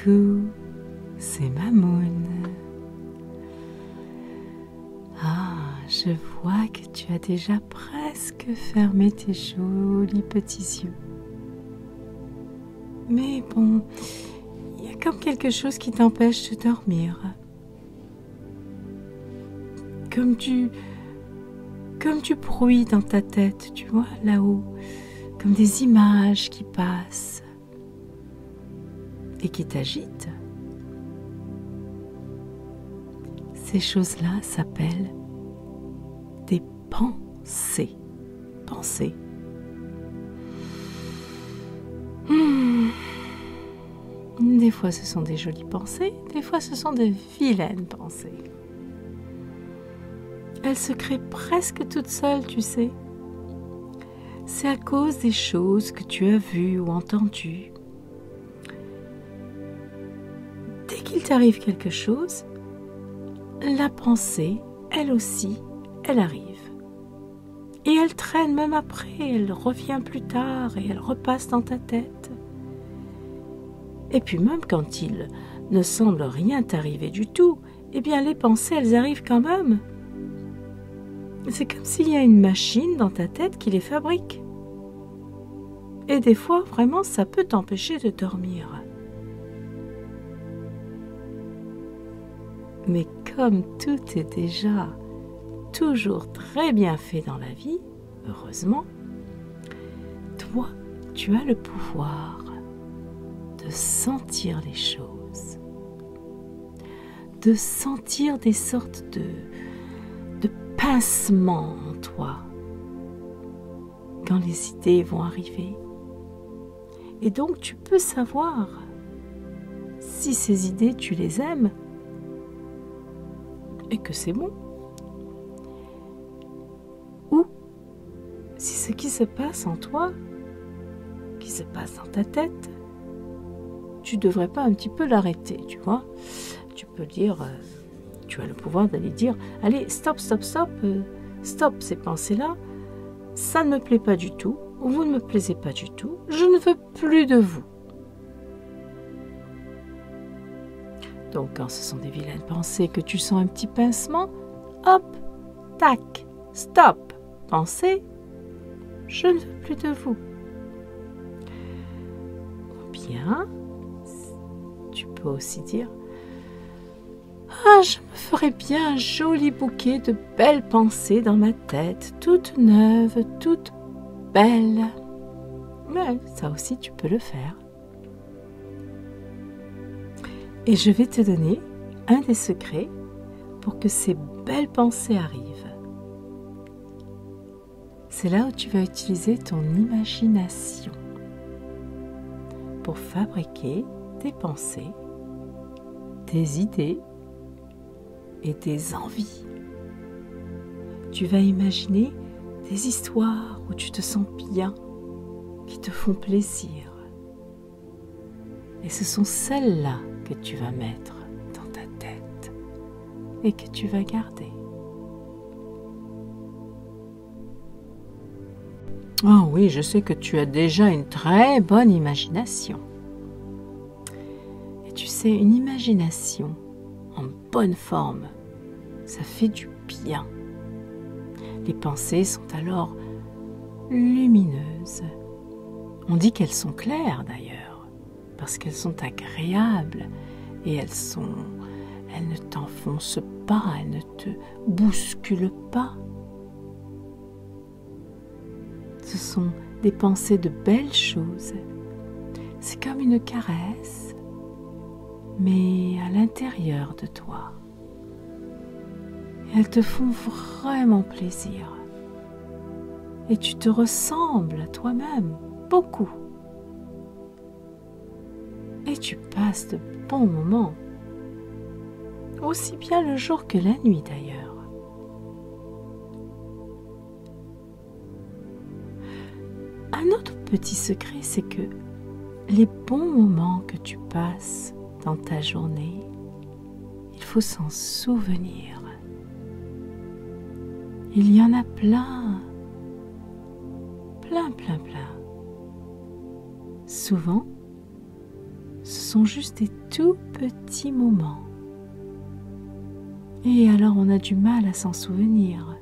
Coucou, c'est Mamoun. Ah, je vois que tu as déjà presque fermé tes jolis petits yeux. Mais bon, il y a comme quelque chose qui t'empêche de dormir. Comme du bruit dans ta tête, tu vois, là-haut. Comme des images qui passent et qui t'agitent. Ces choses-là s'appellent des pensées. Pensées. Des fois ce sont des jolies pensées, des fois ce sont des vilaines pensées. Elles se créent presque toutes seules, tu sais. C'est à cause des choses que tu as vues ou entendues. Dès qu'il t'arrive quelque chose, la pensée, elle aussi, elle arrive. Et elle traîne même après, elle revient plus tard et elle repasse dans ta tête. Et puis même quand il ne semble rien t'arriver du tout, eh bien les pensées, elles arrivent quand même. C'est comme s'il y a une machine dans ta tête qui les fabrique. Et des fois, vraiment, ça peut t'empêcher de dormir. Mais comme tout est déjà toujours très bien fait dans la vie, heureusement, toi, tu as le pouvoir de sentir les choses, de sentir des sortes de pincements en toi quand les idées vont arriver. Et donc tu peux savoir si ces idées tu les aimes et que c'est bon, ou si ce qui se passe en toi, qui se passe dans ta tête, tu devrais pas un petit peu l'arrêter, tu vois. Tu peux dire, tu as le pouvoir d'aller dire, allez, stop, stop, stop, stop ces pensées-là, ça ne me plaît pas du tout, vous ne me plaisez pas du tout, je ne veux plus de vous. Donc quand ce sont des vilaines pensées que tu sens un petit pincement, hop, tac, stop, pensée, je ne veux plus de vous. Ou bien, tu peux aussi dire, ah, je me ferais bien un joli bouquet de belles pensées dans ma tête, toutes neuves, toutes belles. Mais ça aussi, tu peux le faire. Et je vais te donner un des secrets pour que ces belles pensées arrivent. C'est là où tu vas utiliser ton imagination pour fabriquer tes pensées, tes idées et tes envies. Tu vas imaginer des histoires où tu te sens bien, qui te font plaisir. Et ce sont celles-là que tu vas mettre dans ta tête et que tu vas garder. Oh oui, je sais que tu as déjà une très bonne imagination. Et tu sais, une imagination en bonne forme, ça fait du bien. Les pensées sont alors lumineuses. On dit qu'elles sont claires d'ailleurs, parce qu'elles sont agréables et elles ne t'enfoncent pas, elles ne te bousculent pas. Ce sont des pensées de belles choses. C'est comme une caresse, mais à l'intérieur de toi. Elles te font vraiment plaisir. Et tu te ressembles à toi-même beaucoup. Et tu passes de bons moments. Aussi bien le jour que la nuit d'ailleurs. Un autre petit secret, c'est que les bons moments que tu passes dans ta journée, il faut s'en souvenir. Il y en a plein, plein, plein, plein. Souvent, ce sont juste des tout petits moments. Et alors on a du mal à s'en souvenir.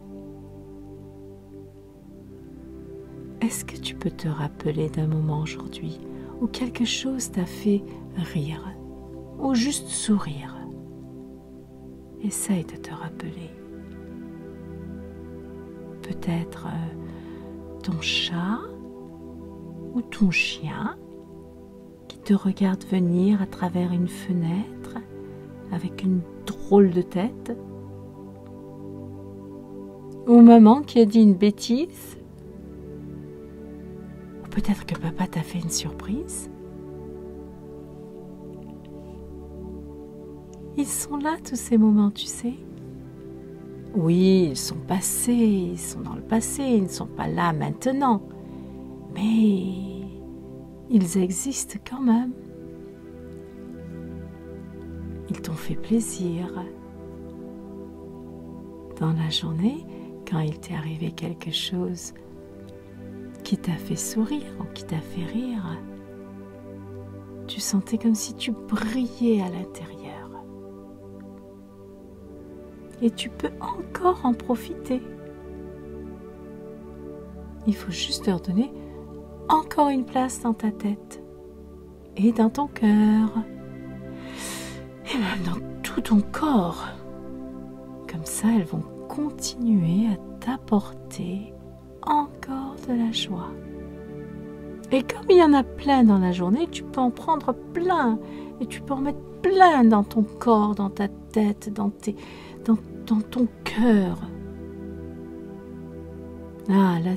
Est-ce que tu peux te rappeler d'un moment aujourd'hui où quelque chose t'a fait rire ou juste sourire? Essaye de te rappeler. Peut-être ton chat ou ton chien qui te regarde venir à travers une fenêtre avec une drôle de tête. Ou maman qui a dit une bêtise. Ou peut-être que papa t'a fait une surprise. Ils sont là tous ces moments, tu sais. Oui, ils sont passés, ils sont dans le passé, ils ne sont pas là maintenant. Mais ils existent quand même. Ils t'ont fait plaisir. Dans la journée, quand il t'est arrivé quelque chose qui t'a fait sourire ou qui t'a fait rire, tu sentais comme si tu brillais à l'intérieur. Et tu peux encore en profiter. Il faut juste leur donner encore une place dans ta tête et dans ton cœur et même dans tout ton corps. Comme ça, elles vont continuer à t'apporter encore de la joie. Et comme il y en a plein dans la journée, tu peux en prendre plein et tu peux en mettre plein dans ton corps, dans ta tête, dans ton cœur. Ah, là,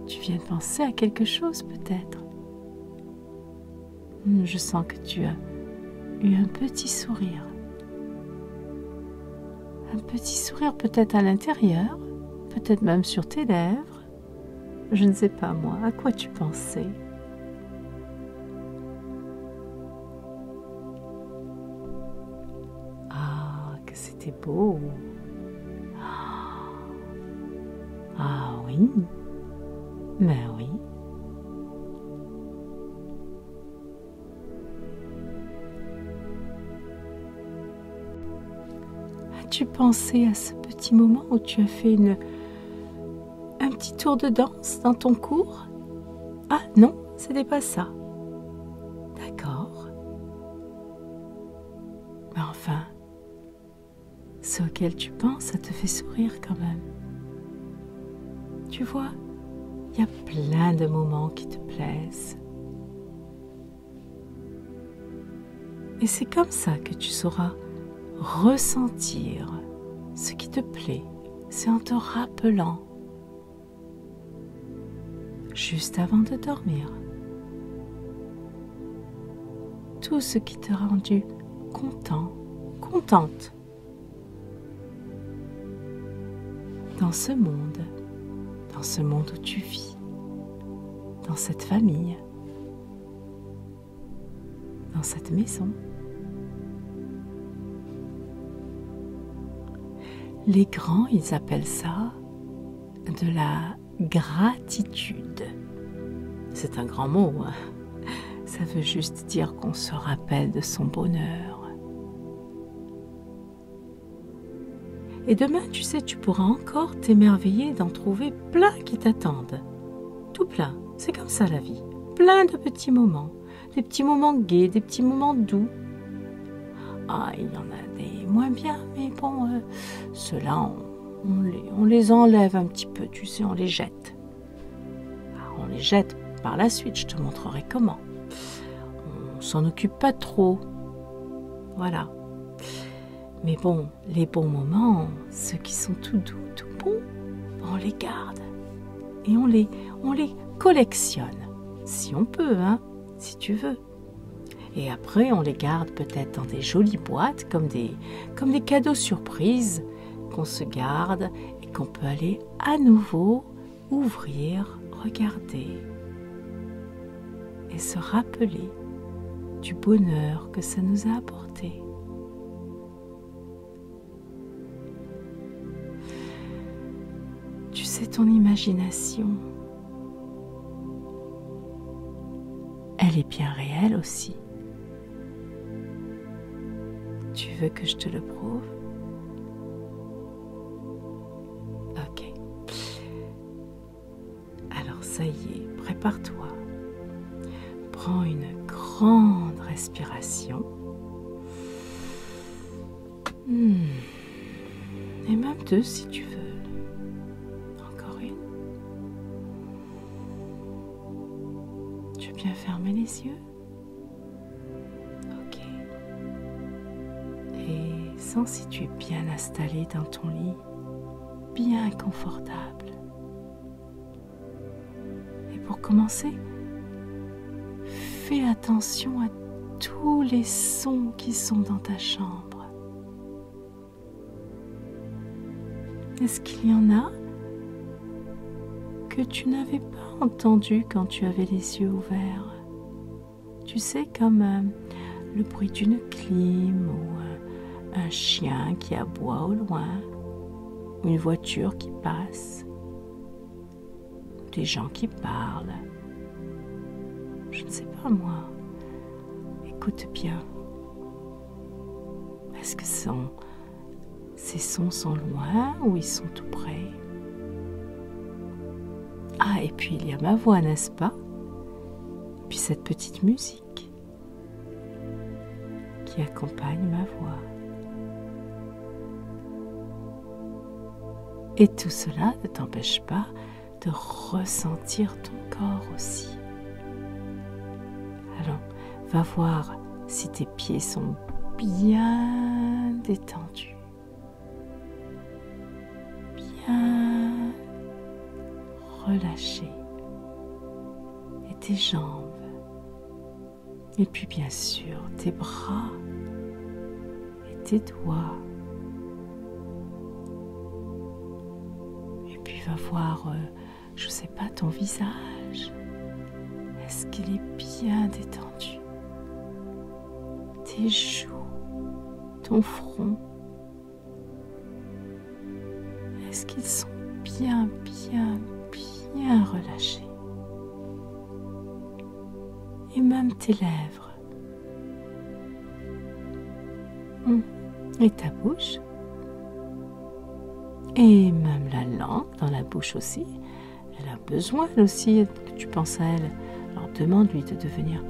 tu viens de penser à quelque chose peut-être. Je sens que tu as eu un petit sourire. Un petit sourire peut-être à l'intérieur, peut-être même sur tes lèvres. Je ne sais pas moi, à quoi tu pensais? Ah, que c'était beau! Ah oui, ben oui. As-tu pensé à ce petit moment où tu as fait un petit tour de danse dans ton cours? Ah non, c'était pas ça. D'accord. Mais enfin, ce auquel tu penses, ça te fait sourire quand même. Tu vois, il y a plein de moments qui te plaisent. Et c'est comme ça que tu sauras ressentir ce qui te plaît. C'est en te rappelant, juste avant de dormir, tout ce qui t'a rendu content, contente dans ce monde où tu vis, dans cette famille, dans cette maison. Les grands, ils appellent ça de la gratitude. C'est un grand mot, hein. Ça veut juste dire qu'on se rappelle de son bonheur. Et demain, tu sais, tu pourras encore t'émerveiller d'en trouver plein qui t'attendent. Tout plein, c'est comme ça la vie. Plein de petits moments. Des petits moments gais, des petits moments doux. Ah, il y en a des moins bien, mais bon, ceux-là, on les enlève un petit peu, tu sais, on les jette. Alors, on les jette par la suite, je te montrerai comment. On s'en occupe pas trop. Voilà. Mais bon, les bons moments, ceux qui sont tout doux, tout bons, on les garde. Et on les collectionne. Si on peut, hein, si tu veux. Et après, on les garde peut-être dans des jolies boîtes, comme des cadeaux surprises qu'on se garde et qu'on peut aller à nouveau ouvrir, regarder et se rappeler du bonheur que ça nous a apporté. Tu sais, ton imagination, elle est bien réelle aussi. tu veux que je te le prouve? Ok. Alors ça y est, prépare-toi. Prends une grande respiration. Et même 2 si tu veux. Encore une. Tu veux bien fermer les yeux? Ok. Et sens si tu es bien installé dans ton lit, bien confortable. Et pour commencer, fais attention à tous les sons qui sont dans ta chambre. Est-ce qu'il y en a que tu n'avais pas entendu quand tu avais les yeux ouverts? Tu sais, comme le bruit d'une clim ou un chien qui aboie au loin, ou une voiture qui passe, des gens qui parlent. Je ne sais pas moi. Écoute bien. Est-ce que ces sons sont loin ou ils sont tout près? Ah, et puis il y a ma voix, n'est-ce pas? Puis cette petite musique qui accompagne ma voix. Et tout cela ne t'empêche pas de ressentir ton corps aussi. Alors, va voir si tes pieds sont bien détendus. Bien relâchés. Et tes jambes. Et puis bien sûr, tes bras et tes doigts. Et puis va voir, je ne sais pas, ton visage. Est-ce qu'il est bien détendu? Tes joues, ton front. Est-ce qu'ils sont bien relâchés? Et même tes lèvres. Et ta bouche. Et même la langue dans la bouche aussi. Elle a besoin elle aussi que tu penses à elle. Alors demande-lui de devenir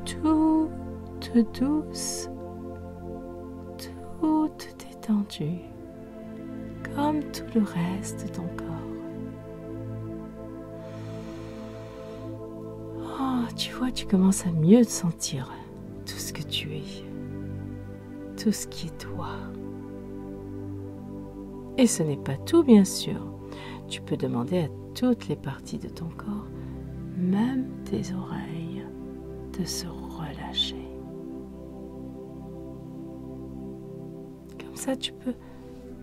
toute douce, toute détendue, comme tout le reste de ton corps. Oh, tu vois, tu commences à mieux te sentir tout ce que tu es, tout ce qui est toi. Et ce n'est pas tout, bien sûr. Tu peux demander à toutes les parties de ton corps, même tes oreilles, de se relâcher. Comme ça, tu peux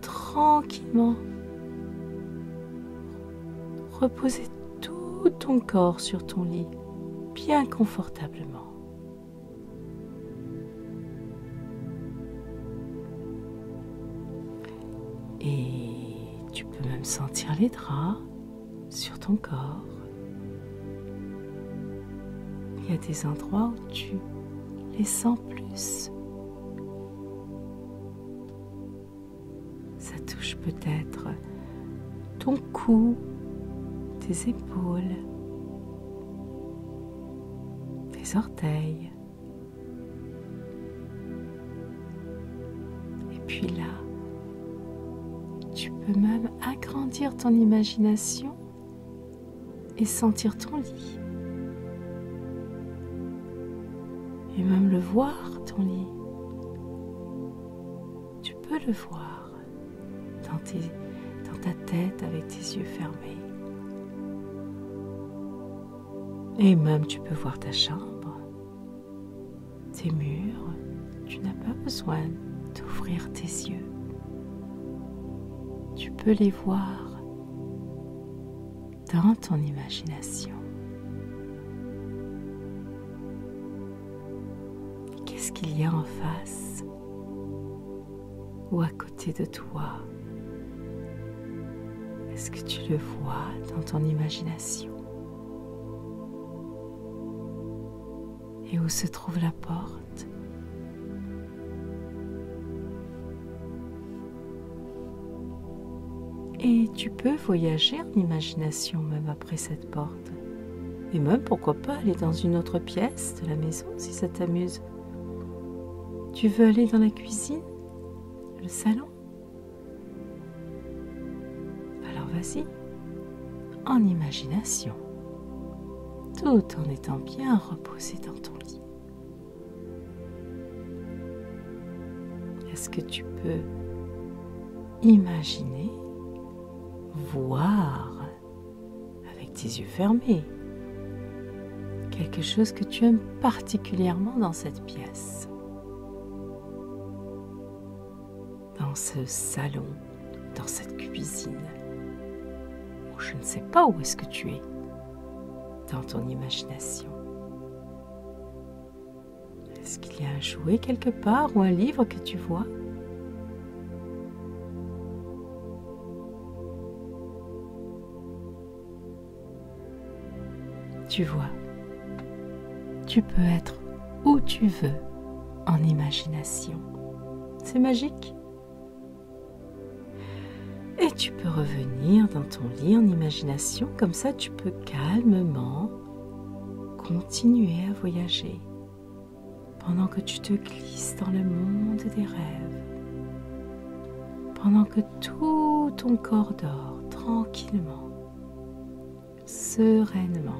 tranquillement reposer tout ton corps sur ton lit, bien confortablement. Et tu peux même sentir les draps sur ton corps. Il y a des endroits où tu les sens plus. Ça touche peut-être ton cou, tes épaules, tes orteils. Et puis là, tu peux même agrandir ton imagination et sentir ton lit. Et même le voir, ton lit. Tu peux le voir dans ta tête avec tes yeux fermés. Et même tu peux voir ta chambre, tes murs. Tu n'as pas besoin d'ouvrir tes yeux. Tu peux les voir dans ton imagination. Qu'est-ce qu'il y a en face ou à côté de toi? Est-ce que tu le vois dans ton imagination? Et où se trouve la porte? Et tu peux voyager en imagination même après cette porte. Et même, pourquoi pas, aller dans une autre pièce de la maison si ça t'amuse. Tu veux aller dans la cuisine, le salon? Alors vas-y, en imagination, tout en étant bien reposé dans ton lit. Est-ce que tu peux imaginer, voir avec tes yeux fermés quelque chose que tu aimes particulièrement dans cette pièce, dans ce salon, dans cette cuisine, ou je ne sais pas où est-ce que tu es dans ton imagination. Est-ce qu'il y a un jouet quelque part ou un livre que tu vois? Tu vois, tu peux être où tu veux en imagination. C'est magique. Et tu peux revenir dans ton lit en imagination, comme ça tu peux calmement continuer à voyager pendant que tu te glisses dans le monde des rêves, pendant que tout ton corps dort tranquillement, sereinement,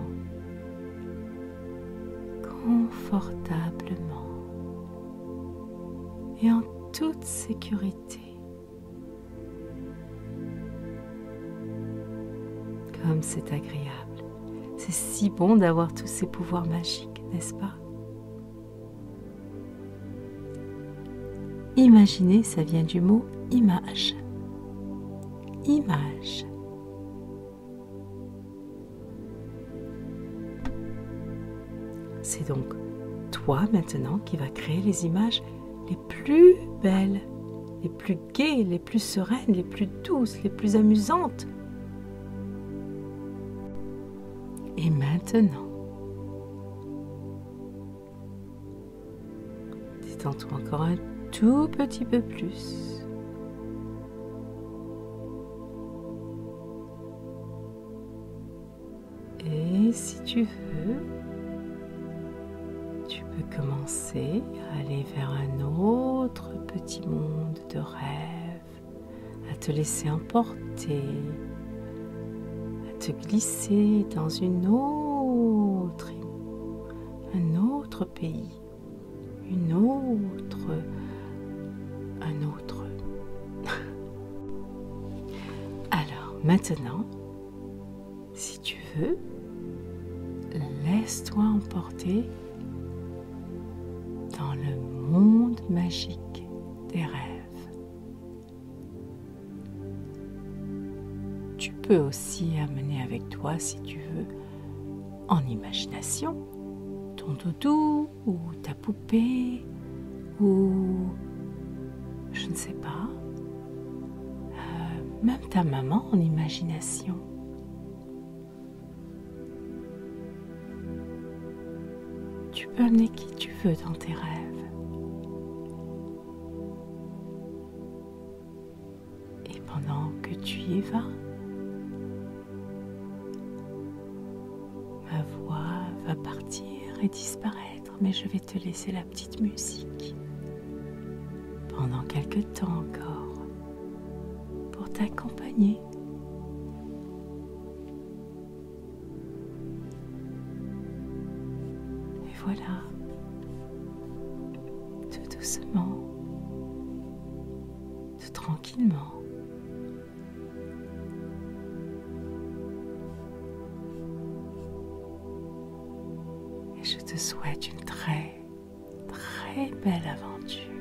confortablement et en toute sécurité. Comme c'est agréable. C'est si bon d'avoir tous ces pouvoirs magiques, n'est-ce pas? Imaginer, ça vient du mot image. Image. C'est donc toi maintenant qui vas créer les images les plus belles, les plus gaies, les plus sereines, les plus douces, les plus amusantes. Et maintenant, détends-toi encore un tout petit peu plus. Et si tu veux, tu peux commencer à aller vers un autre petit monde de rêve, à te laisser emporter, à te glisser dans un autre pays, un autre. Alors maintenant, si tu veux, laisse-toi emporter dans le monde magique des rêves. Tu peux aussi amener avec toi, si tu veux, en imagination, ton doudou ou ta poupée ou je ne sais pas, même ta maman en imagination. Tu peux amener qui tu veux dans tes rêves. Et pendant que tu y vas, ma voix va partir et disparaître, mais je vais te laisser la petite musique pendant quelque temps encore pour t'accompagner. Et voilà, tout doucement, tout tranquillement. Et je te souhaite une très, très belle aventure.